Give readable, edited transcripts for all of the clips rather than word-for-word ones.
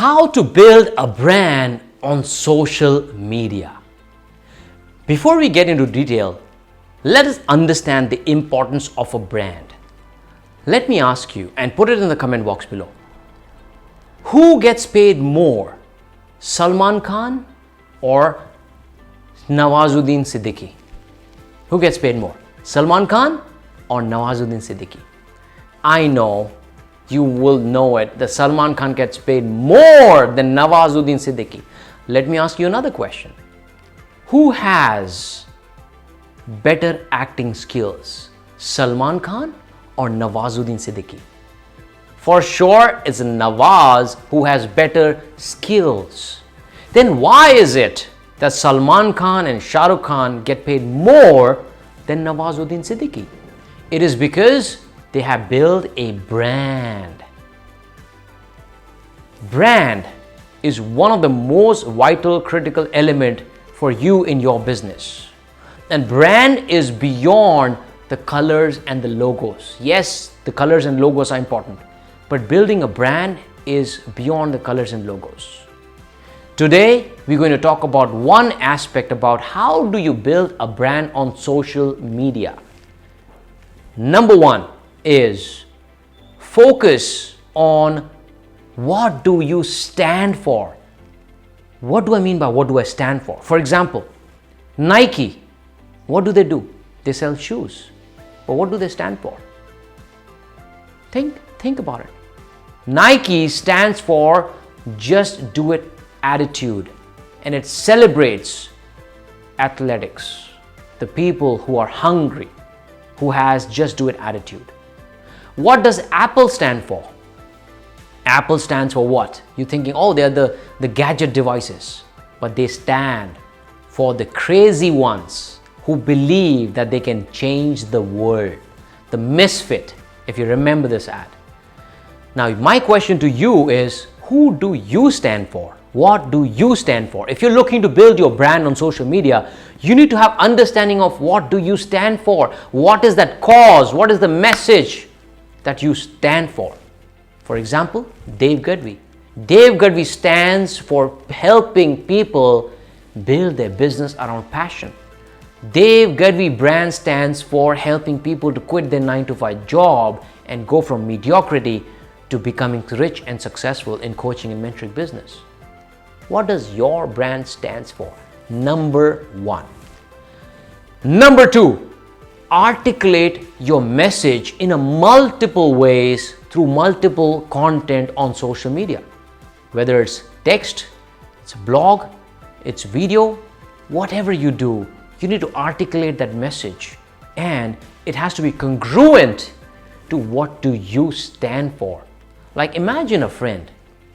How to build a brand on social media. Before we get into detail, let us understand the importance of a brand. Let me ask you, and put it in the comment box below, who gets paid more, Salman Khan or Nawazuddin Siddiqui? Who gets paid more, Salman Khan or Nawazuddin Siddiqui? I know you will know it, that Salman Khan gets paid more than Nawazuddin Siddiqui. Let me ask you another question. Who has better acting skills, Salman Khan or Nawazuddin Siddiqui? For sure, it's Nawaz who has better skills. Then why is it that Salman Khan and Shah Rukh Khan get paid more than Nawazuddin Siddiqui? It is because they have built a brand. Brand is one of the most vital, critical element for you in your business. And brand is beyond the colors and the logos. Yes, the colors and logos are important, but building a brand is beyond the colors and logos. Today, we're going to talk about one aspect about how do you build a brand on social media. Number one is focus on what do you stand for. What do I mean by what do I stand for? For example, Nike, what do? They sell shoes. But what do they stand for? Think about it. Nike stands for just do it attitude, and it celebrates athletics, the people who are hungry, who has just do it attitude. What does Apple stand for? Apple stands for what? You're thinking, oh, they're the gadget devices. But they stand for the crazy ones who believe that they can change the world. The misfit, if you remember this ad. Now, my question to you is, who do you stand for? What do you stand for? If you're looking to build your brand on social media, you need to have understanding of what do you stand for? What is that cause? What is the message that you stand for? For example, Dev Gadhvi. Dev Gadhvi stands for helping people build their business around passion. Dev Gadhvi brand stands for helping people to quit their 9-to-5 job and go from mediocrity to becoming rich and successful in coaching and mentoring business. What does your brand stands for? Number one. Number two, articulate your message in a multiple ways through multiple content on social media. Whether it's text, it's a blog, it's video, whatever you do, you need to articulate that message, and it has to be congruent to what do you stand for. Like imagine a friend.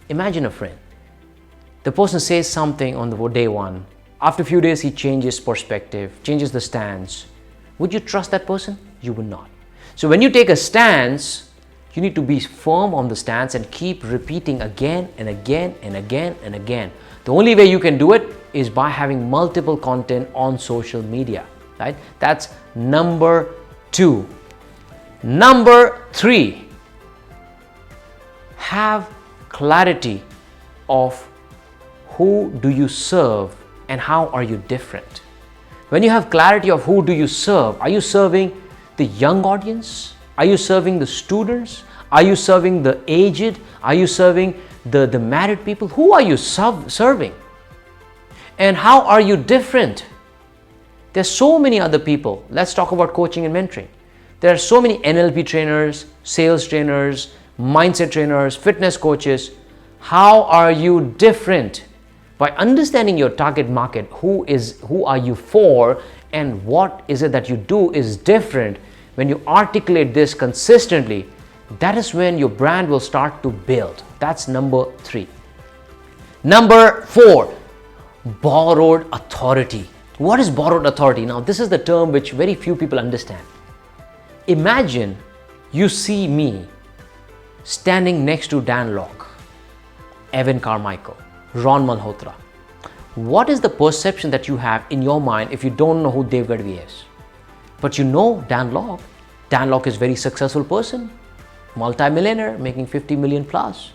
The person says something on the day one. After a few days, he changes perspective, changes the stance. Would you trust that person? You would not. So when you take a stance, you need to be firm on the stance and keep repeating again and again and again and again. The only way you can do it is by having multiple content on social media, right? That's number two. Number three, have clarity of who do you serve and how are you different. When you have clarity of who do you serve, are you serving the young audience? Are you serving the students? Are you serving the aged? Are you serving the married people? Who are you serving? And how are you different? There's so many other people. Let's talk about coaching and mentoring. There are so many NLP trainers, sales trainers, mindset trainers, fitness coaches. How are you different? By understanding your target market, who are you for, and what is it that you do is different. When you articulate this consistently, that is when your brand will start to build. That's number three. Number four, borrowed authority. What is borrowed authority? Now, this is the term which very few people understand. Imagine you see me standing next to Dan Locke, Evan Carmichael, Ron Malhotra. What is the perception that you have in your mind if you don't know who Dev Gadhvi is? But you know Dan Locke. Dan Locke is a very successful person, multi-millionaire, making 50 million plus.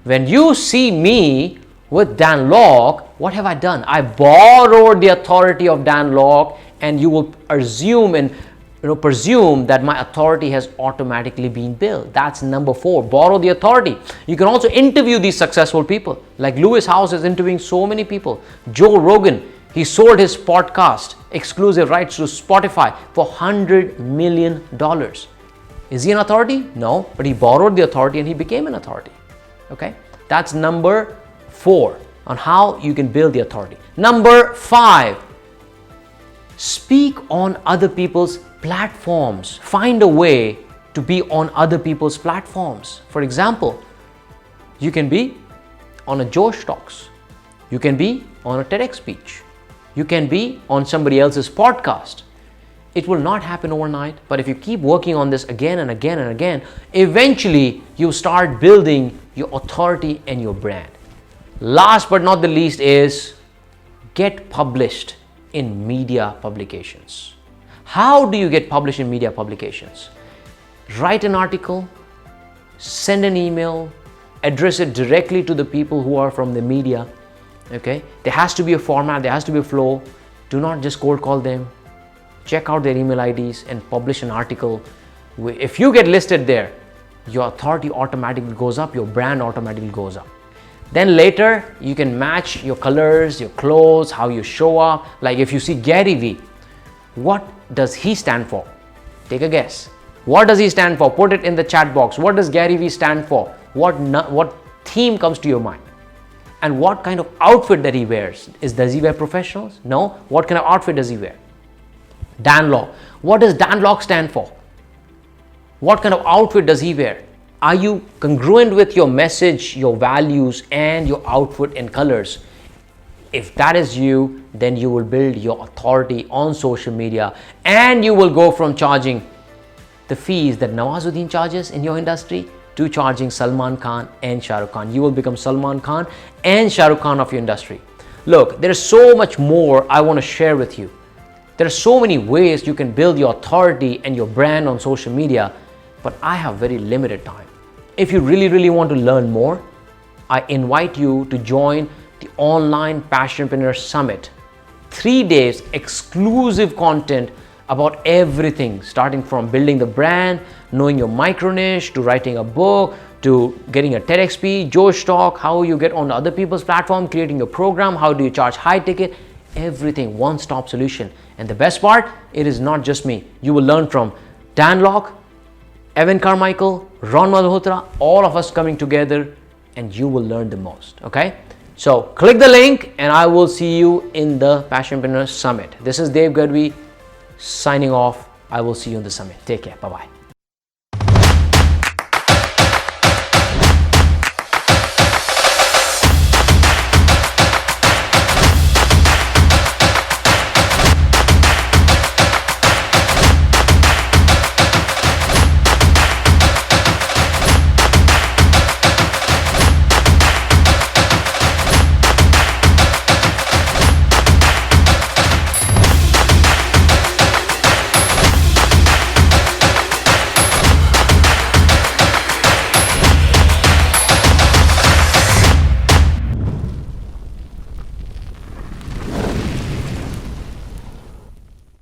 When you see me with Dan Lok, what have I done? I borrowed the authority of Dan Lok, and you will assume and presume that my authority has automatically been built. That's number 4. Borrow the authority. You can also interview these successful people. Like Lewis Howes is interviewing so many people. Joe Rogan, he sold his podcast exclusive rights to Spotify for $100 million. Is he an authority? No, but he borrowed the authority and he became an authority. Okay, that's number 4 on how you can build the authority. Number 5, speak on other people's platforms. Find a way to be on other people's platforms. For example, you can be on a Josh Talks. You can be on a TEDx speech. You can be on somebody else's podcast. It will not happen overnight, but if you keep working on this again and again and again, eventually you start building your authority and your brand. Last but not the least is get published in media publications. How do you get published in media publications? Write an article, send an email, address it directly to the people who are from the media. Okay, there has to be a format, there has to be a flow. Do not just cold call them. Check out their email IDs and publish an article. If you get listed there, your authority automatically goes up, your brand automatically goes up. Then later, you can match your colors, your clothes, how you show up. Like if you see Gary Vee, what does he stand for? Take a guess. What does he stand for? Put it in the chat box. What does Gary Vee stand for? What theme comes to your mind? And what kind of outfit that he wears? Does he wear professionals? No. What kind of outfit does he wear? Dan Lok. What does Dan Lok stand for? What kind of outfit does he wear? Are you congruent with your message, your values, and your outfit and colors? If that is you, then you will build your authority on social media, and you will go from charging the fees that Nawazuddin charges in your industry to charging Salman Khan and Shah Rukh Khan. You will become Salman Khan and Shah Rukh Khan of your industry. Look, there is so much more I want to share with you. There are so many ways you can build your authority and your brand on social media, but I have very limited time. If you really want to learn more, I invite you to join the online Passionpreneur Summit. 3 days exclusive content about everything, starting from building the brand, knowing your micro niche, to writing a book, to getting a TEDx speech, Josh Talk, how you get on other people's platform, creating a program, how do you charge high ticket, everything, one-stop solution. And the best part, it is not just me. You will learn from Dan Lok, Evan Carmichael, Ron Malhotra, all of us coming together, and you will learn the most, okay? So click the link and I will see you in the Passionpreneur Summit. This is Dev Gadhvi signing off. I will see you in the summit. Take care. Bye-bye.